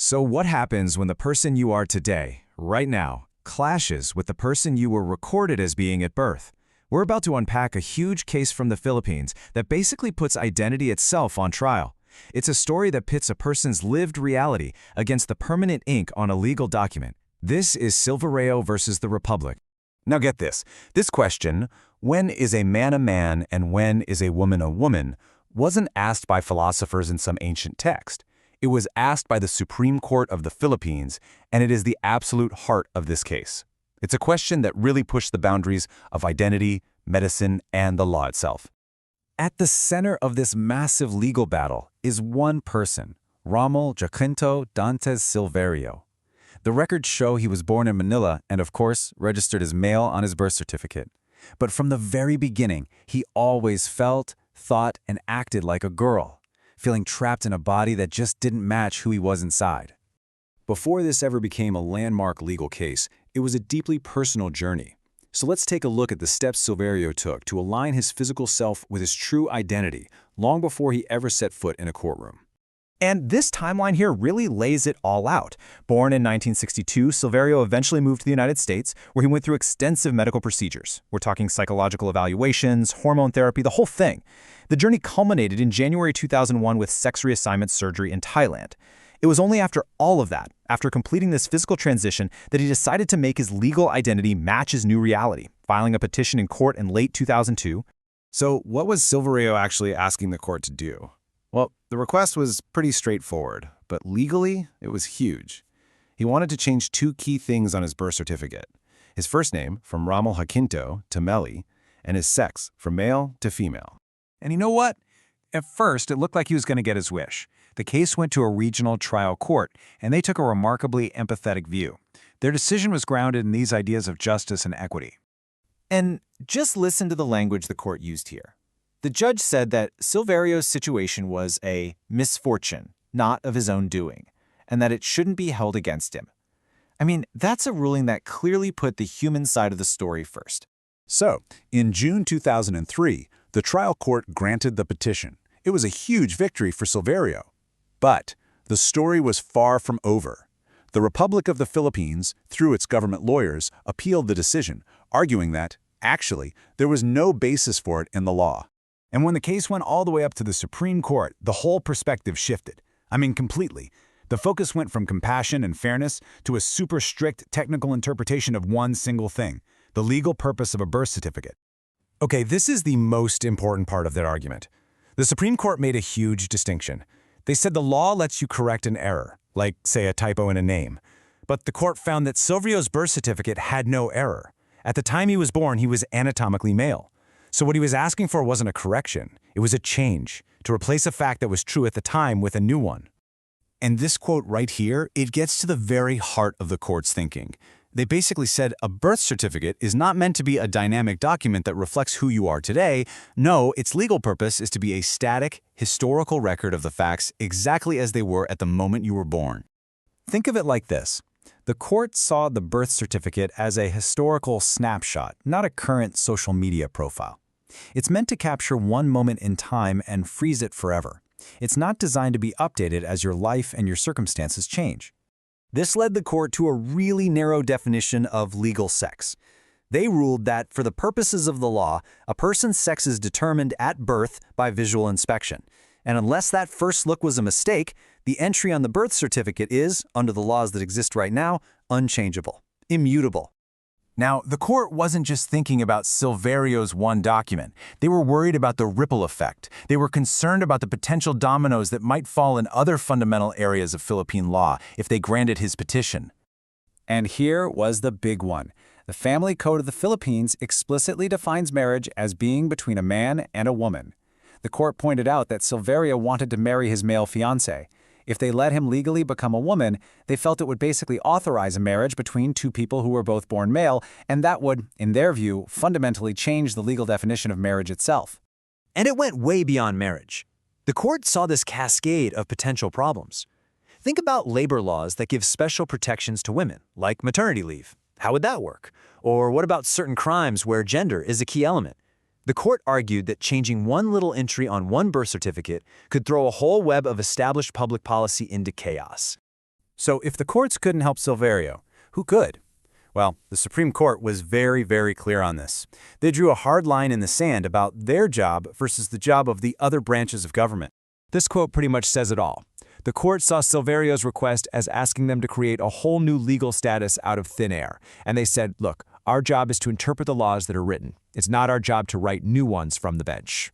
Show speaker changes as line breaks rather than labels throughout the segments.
So what happens when the person you are today, right now, clashes with the person you were recorded as being at birth? We're about to unpack a huge case from the Philippines that basically puts identity itself on trial. It's a story that pits a person's lived reality against the permanent ink on a legal document. This is Silverio versus the Republic.
Now get this. This question, when is a man and when is a woman, wasn't asked by philosophers in some ancient text. It was asked by the Supreme Court of the Philippines, and it is the absolute heart of this case. It's a question that really pushed the boundaries of identity, medicine, and the law itself.
At the center of this massive legal battle is one person, Rommel Jacinto Dantes Silverio. The records show he was born in Manila and, of course, registered as male on his birth certificate. But from the very beginning, he always felt, thought, and acted like a girl, feeling trapped in a body that just didn't match who he was inside. Before this ever became a landmark legal case, it was a deeply personal journey. So let's take a look at the steps Silverio took to align his physical self with his true identity, long before he ever set foot in a courtroom.
And this timeline here really lays it all out. Born in 1962, Silverio eventually moved to the United States, where he went through extensive medical procedures. We're talking psychological evaluations, hormone therapy, the whole thing. The journey culminated in January 2001 with sex reassignment surgery in Thailand. It was only after all of that, after completing this physical transition, that he decided to make his legal identity match his new reality, filing a petition in court in late 2002.
So what was Silverio actually asking the court to do? Well, the request was pretty straightforward, but legally, it was huge. He wanted to change two key things on his birth certificate: his first name from Rommel Jacinto to Mely, and his sex from male to female.
And you know what? At first, it looked like he was going to get his wish. The case went to a regional trial court, and they took a remarkably empathetic view. Their decision was grounded in these ideas of justice and equity.
And just listen to the language the court used here. The judge said that Silverio's situation was a misfortune, not of his own doing, and that it shouldn't be held against him. I mean, that's a ruling that clearly put the human side of the story first.
So, in June 2003, the trial court granted the petition. It was a huge victory for Silverio. But the story was far from over. The Republic of the Philippines, through its government lawyers, appealed the decision, arguing that, actually, there was no basis for it in the law.
And when the case went all the way up to the Supreme Court, the whole perspective shifted. I mean, completely. The focus went from compassion and fairness to a super strict technical interpretation of one single thing: the legal purpose of a birth certificate.
Okay, this is the most important part of their argument. The Supreme Court made a huge distinction. They said the law lets you correct an error, like, say, a typo in a name. But the court found that Silverio's birth certificate had no error. At the time he was born, he was anatomically male. So what he was asking for wasn't a correction. It was a change, to replace a fact that was true at the time with a new one. And this quote right here, it gets to the very heart of the court's thinking. They basically said a birth certificate is not meant to be a dynamic document that reflects who you are today. No, its legal purpose is to be a static, historical record of the facts exactly as they were at the moment you were born. Think of it like this. The court saw the birth certificate as a historical snapshot, not a current social media profile. It's meant to capture one moment in time and freeze it forever. It's not designed to be updated as your life and your circumstances change. This led the court to a really narrow definition of legal sex. They ruled that, for the purposes of the law, a person's sex is determined at birth by visual inspection. And unless that first look was a mistake, the entry on the birth certificate is, under the laws that exist right now, unchangeable, immutable. Now, the court wasn't just thinking about Silverio's one document. They were worried about the ripple effect. They were concerned about the potential dominoes that might fall in other fundamental areas of Philippine law if they granted his petition. And here was the big one. The Family Code of the Philippines explicitly defines marriage as being between a man and a woman. The court pointed out that Silverio wanted to marry his male fiancé. If they let him legally become a woman, they felt it would basically authorize a marriage between two people who were both born male, and that would, in their view, fundamentally change the legal definition of marriage itself.
And it went way beyond marriage. The court saw this cascade of potential problems. Think about labor laws that give special protections to women, like maternity leave. How would that work? Or what about certain crimes where gender is a key element? The court argued that changing one little entry on one birth certificate could throw a whole web of established public policy into chaos.
So if the courts couldn't help Silverio, who could? Well, the Supreme Court was very, very clear on this. They drew a hard line in the sand about their job versus the job of the other branches of government.
This quote pretty much says it all. The court saw Silverio's request as asking them to create a whole new legal status out of thin air. And they said, look, our job is to interpret the laws that are written. It's not our job to write new ones from the bench.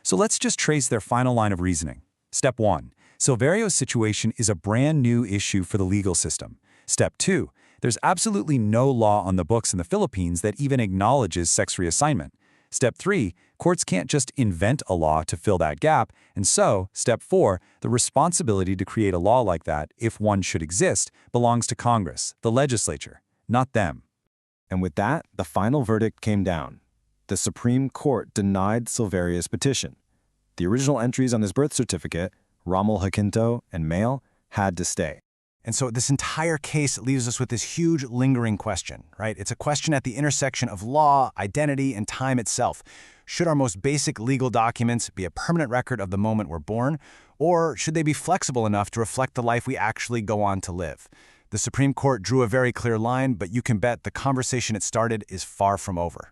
So let's just trace their final line of reasoning. Step 1. Silverio's situation is a brand new issue for the legal system. Step 2. There's absolutely no law on the books in the Philippines that even acknowledges sex reassignment. Step 3. Courts can't just invent a law to fill that gap. And so, Step 4. The responsibility to create a law like that, if one should exist, belongs to Congress, the legislature, not them.
And with that, the final verdict came down. The Supreme Court denied Silverio's petition. The original entries on his birth certificate, Rommel Jacinto and Mely, had to stay.
And so this entire case leaves us with this huge lingering question, right? It's a question at the intersection of law, identity, and time itself. Should our most basic legal documents be a permanent record of the moment we're born, or should they be flexible enough to reflect the life we actually go on to live? The Supreme Court drew a very clear line, but you can bet the conversation it started is far from over.